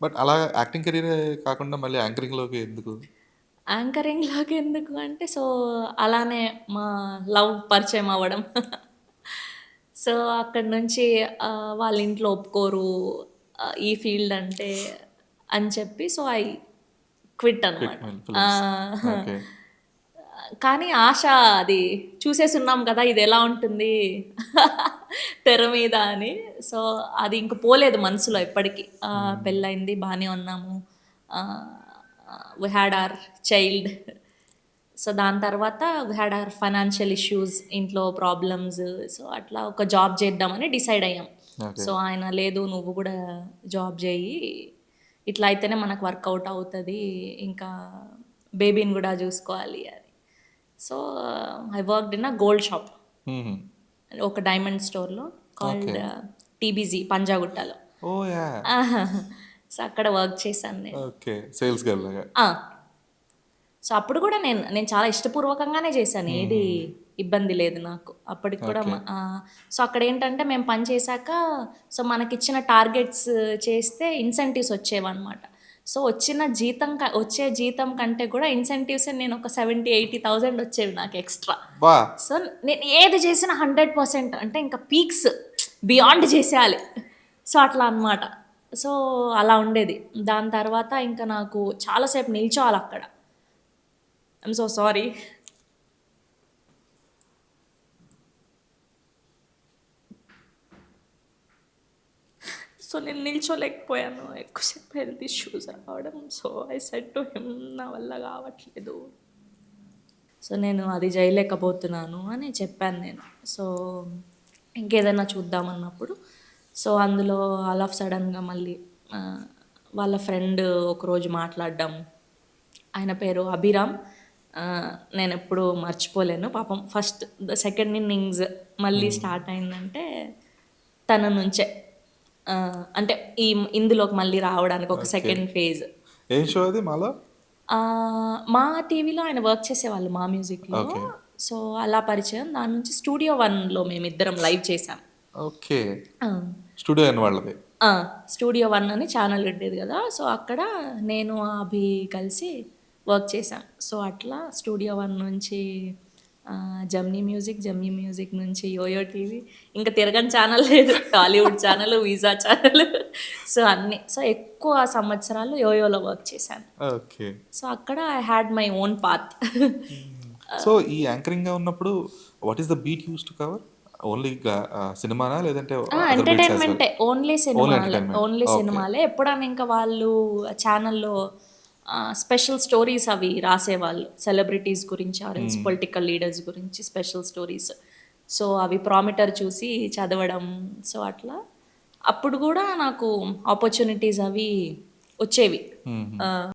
But అలా acting కెరీరే కాకుండా మళ్ళీ యాంకరింగ్‌లోకి ఎందుకు? యాంకరింగ్‌లోకి ఎందుకు అంటే, సో, అలానే మా లవ్ పరిచయం అవ్వడం. సో, అక్కడి నుంచి వాళ్ళ ఇంట్లో ఒప్పుకోరు ఈ ఫీల్డ్ అంటే అని చెప్పి, సో, ఐ క్విట్ క్విట్ అనమాట. మెయిల్ ఆ! ఫిల్మ్స్. ఓకే. కానీ ఆశ అది చూసేసున్నాం కదా! ఇదెలా ఉంటుంది తెర మీద అని. సో, అది ఇంక పోలేదు మనసులో ఎప్పటికి. హ్మ్. పెళ్లయింది, బానే ఉన్నాము. Ah, we had our child. So, దాని తర్వాత we had our financial issues, ఇంట్లో ప్రాబ్లమ్స్. సో, అట్లా ఒక జాబ్ చేద్దామని డిసైడ్ అయ్యాం. ఓకే. సో, ఆయన లేదు నువ్వు గూడా జాబ్ జెయ్యి. ఇట్లా అయితేనే మనకు వర్కౌట్ అవుతది. ఇంకా బేబీని గూడా జూసుకోవాలి అని. So, I worked in a gold shop. హుహు. ఒక డైమండ్ స్టోర్‌లో ఓకే. కాల్డ్ టీబీజీ పంజాగుట్టలో. ఓహ్! యాహ్! సో, అక్కడ వర్క్ చేశాను నేను. ఓకే. సేల్స్ గర్ల్ లాగా. ఆ! సో, అప్పుడు గూడా నేను నేను చాలా ఇష్టపూర్వకంగానే చేశాను. ఏది హుహు. ఇబ్బంది లేదు నాకు. అప్పటికి కూడా ఓకే. సో, అక్కడేంటంటే మేము పని చేశాక సో, మనకిచ్చిన టార్గెట్స్ చేస్తే ఇన్సెంటివ్స్ వచ్చేవన్నమాట. సో, వచ్చే జీతం కంటే కూడా ఇన్సెంటివ్సే నేను ఒక 70, 80,000 వచ్చేవి నాకు ఎక్స్‌ట్రా. అబ్బా! సో, నేను ఏది చేసినా 100% అంటే ఇంకా పీక్స్ బియాండ్ చేసేయాలి. సో, అట్లా అన్నమాట. సో, అలా ఉండేది. దాని తర్వాత ఇంకా నాకు చాలా సేపు నిల్చోవాలక్కడ. I'm so sorry. సో, నేను నిల్చోలేకపోయాను. ఎక్కువసేపు హెల్త్ ఇష్యూస్ రావడం. So, I said to him నా వల్ల కావట్లేదు. సో, నేను అది చేయలేకపోతున్నాను అని చెప్పాను నేను. సో, ఇంకేదైనా చూద్దామన్నప్పుడు సో, అందులో ఆల్ ఆఫ్ సడెన్‌గా మళ్ళీ ఆహ్, వాళ్ళ ఫ్రెండ్ ఒకరోజు మాట్లాడడం. ఆయన పేరు అభిరామ్. నేనెప్పుడూ మర్చిపోలేను. పాపం ఫస్ట్ సెకండ్ ఇన్నింగ్స్ మళ్ళీ హ్మ్. స్టార్ట్ అయిందంటే తన నుంచే. అంటే ఇందులోకి మళ్ళీ రావడానికి ఒక ఓకే. Second phase. ఏం షో అది మాలో? మా టీవీలో ఆయన వర్క్ చేసేవాళ్ళు మా మ్యూజిక్‌లో. ఓకే. సో, అలా పరిచయం. దాని నుంచి స్టూడియో వన్‌లో మేమిద్దరం లైవ్ చేశాం. ఓకే. ఆ! స్టూడియో ఎన్ వాళ్ళది. ఆ! స్టూడియో వన్ అని ఛానల్ ఉండేది గదా! సో, అక్కడ నేను, అభి కలిసి వర్క్ చేశాం. సో, అట్లా స్టూడియో వన్ నుంచి జెమినీ మ్యూజిక్ నుంచి యోయో టీవీ ఇంక తిరగని ఛానల్ లేదు. టాలీవుడ్ ఛానల్, వీసా ఛానల్ సో, అన్నీ. సో, ఎక్కువ సంవత్సరాలు యోయోలో వర్క్ చేశాను. ఓకే. సో, అక్కడ I had my own path. Hmm. So, ఈ యాంకరింగ్‌గా ఉన్నప్పుడు what is the beat used to cover? Only సినిమానా? లేదంటే అదర్ బీట్స్ యాస్ వెల్? ఎంటర్‌టైన్‌మెంటే. ఓన్లీ ఓన్లీ సినిమాలే. ఎంటర్‌టైన్‌మెంట్. Only okay. సినిమాలే. ఎప్పుడన్నా ఇంకా వాళ్ళు ఛానల్‌లో స్పెషల్ స్టోరీస్ అవి రాసేవాళ్ళు. సెలబ్రిటీస్ గురించి ఆర్ ఎల్స్ హ్మ్. పొలిటికల్ లీడర్స్ గురించి స్పెషల్ స్టోరీస్. సో, అవి ప్రామిటర్ చూసి చదవడం. సో, అట్లా. అప్పుడు గూడా నాకు ఆపర్చునిటీస్ అవి వచ్చేవి. హుహు. ఆహ్